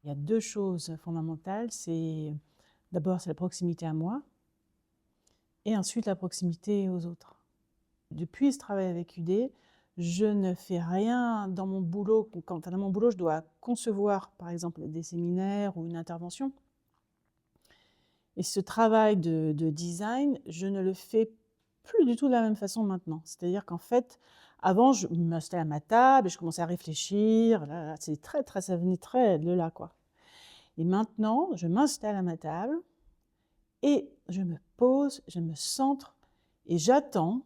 Il y a 2 choses fondamentales, d'abord, c'est la proximité à moi et ensuite la proximité aux autres. Depuis ce travail avec UD, je ne fais rien dans mon boulot. Dans mon boulot, je dois concevoir, par exemple, des séminaires ou une intervention. Et ce travail de design, je ne le fais plus du tout de la même façon maintenant. C'est-à-dire qu'en fait, avant, je m'installais à ma table et je commençais à réfléchir. Là, c'est ça venait très de là, quoi. Et maintenant, je m'installe à ma table et je me pose, je me centre et j'attends,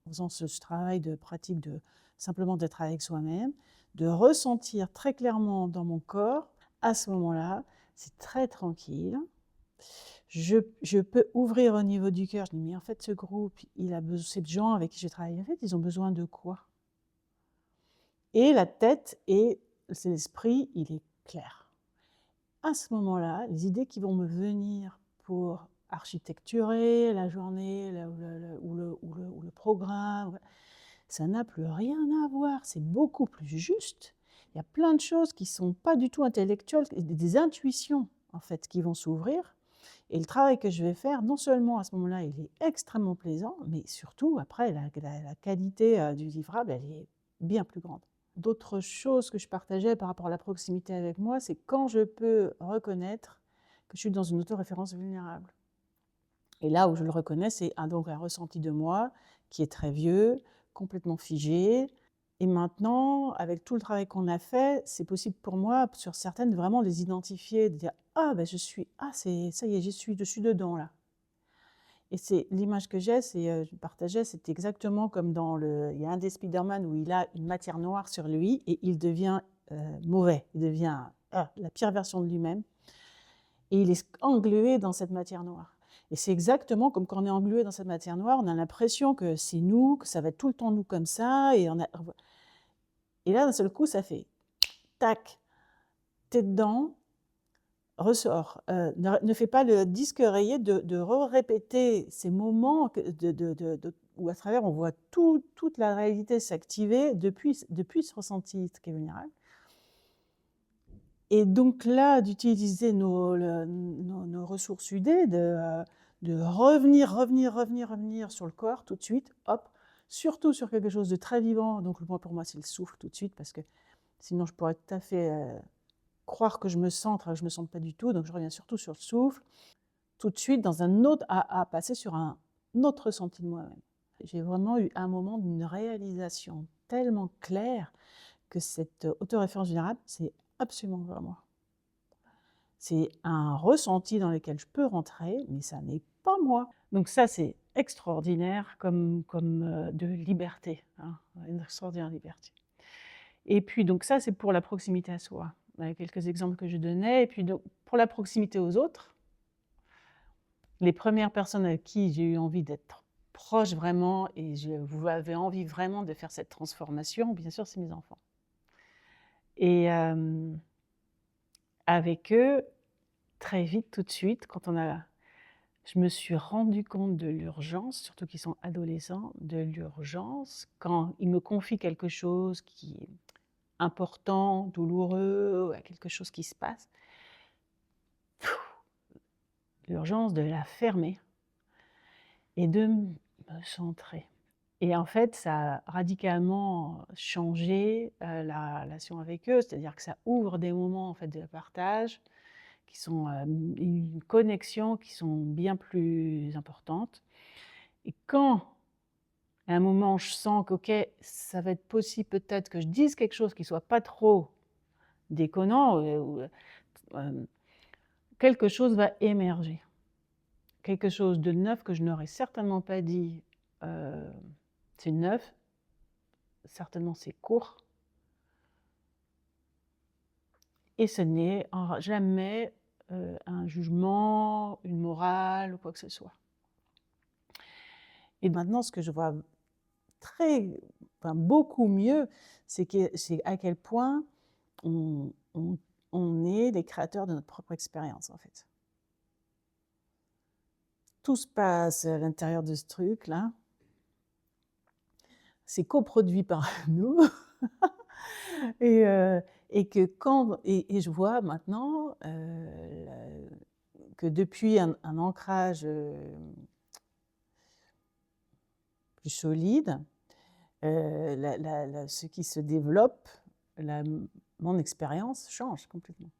en faisant ce travail de pratique simplement d'être avec soi-même, de ressentir très clairement dans mon corps, à ce moment-là, c'est très tranquille. Je peux ouvrir au niveau du cœur. Je dis, mais en fait, ce groupe, ces gens avec qui je travaille, en fait, ils ont besoin de quoi? Et la tête et l'esprit, il est clair. À ce moment-là, les idées qui vont me venir pour architecturer la journée ou le programme, ça n'a plus rien à voir, c'est beaucoup plus juste. Il y a plein de choses qui ne sont pas du tout intellectuelles, des intuitions en fait qui vont s'ouvrir. Et le travail que je vais faire, non seulement à ce moment-là, il est extrêmement plaisant, mais surtout après, la qualité du livrable, elle est bien plus grande. D'autres choses que je partageais par rapport à la proximité avec moi, c'est quand je peux reconnaître que je suis dans une autoréférence vulnérable. Et là où je le reconnais, c'est donc un ressenti de moi qui est très vieux, complètement figé. Et maintenant, avec tout le travail qu'on a fait, c'est possible pour moi, sur certaines, vraiment de les identifier, de dire ah ben ça y est, je suis dedans là. Et c'est l'image que j'ai, je partageais, c'est exactement comme il y a un des Spider-Man où il a une matière noire sur lui et il devient mauvais, il devient la pire version de lui-même et il est englué dans cette matière noire. Et c'est exactement comme quand on est englué dans cette matière noire, on a l'impression que c'est nous, que ça va être tout le temps nous comme ça, et là d'un seul coup ça fait tac, t'es dedans, ressort. Ne fais pas le disque rayé de répéter ces moments où à travers on voit toute la réalité s'activer depuis ce ressenti qui est vulnérable. Et donc là, d'utiliser nos ressources UD, de revenir sur le corps tout de suite, hop, surtout sur quelque chose de très vivant. Donc pour moi, c'est le souffle tout de suite, parce que sinon je pourrais tout à fait croire que je me centre, alors que je ne me centre pas du tout. Donc je reviens surtout sur le souffle, tout de suite dans à passer sur un autre ressenti de moi-même. J'ai vraiment eu un moment d'une réalisation tellement claire que cette autoréférence vulnérable, c'est absolument pas moi. C'est un ressenti dans lequel je peux rentrer, mais ça n'est pas moi. Donc ça, c'est extraordinaire comme de liberté, hein, une extraordinaire liberté. Et puis donc ça, c'est pour la proximité à soi, avec quelques exemples que je donnais. Et puis donc, pour la proximité aux autres, les premières personnes avec qui j'ai eu envie d'être proche vraiment, et vous avez envie vraiment de faire cette transformation, bien sûr, c'est mes enfants. Et avec eux, très vite, tout de suite, je me suis rendu compte de l'urgence, surtout qu'ils sont adolescents, de l'urgence quand ils me confient quelque chose qui est important, douloureux, quelque chose qui se passe, l'urgence de la fermer et de me centrer. Et en fait, ça a radicalement changé la relation avec eux, c'est-à-dire que ça ouvre des moments en fait de partage qui sont une connexion qui sont bien plus importantes. Et quand à un moment je sens que ok, ça va être possible peut-être que je dise quelque chose qui soit pas trop déconnant, quelque chose va émerger, quelque chose de neuf que je n'aurais certainement pas dit. C'est neuf, certainement c'est court, et ce n'est jamais un jugement, une morale ou quoi que ce soit. Et maintenant, ce que je vois beaucoup mieux, c'est à quel point on est les créateurs de notre propre expérience, en fait. Tout se passe à l'intérieur de ce truc-là. C'est coproduit par nous. Et Et je vois maintenant, que depuis un ancrage, plus solide, ce qui se développe, mon expérience change complètement.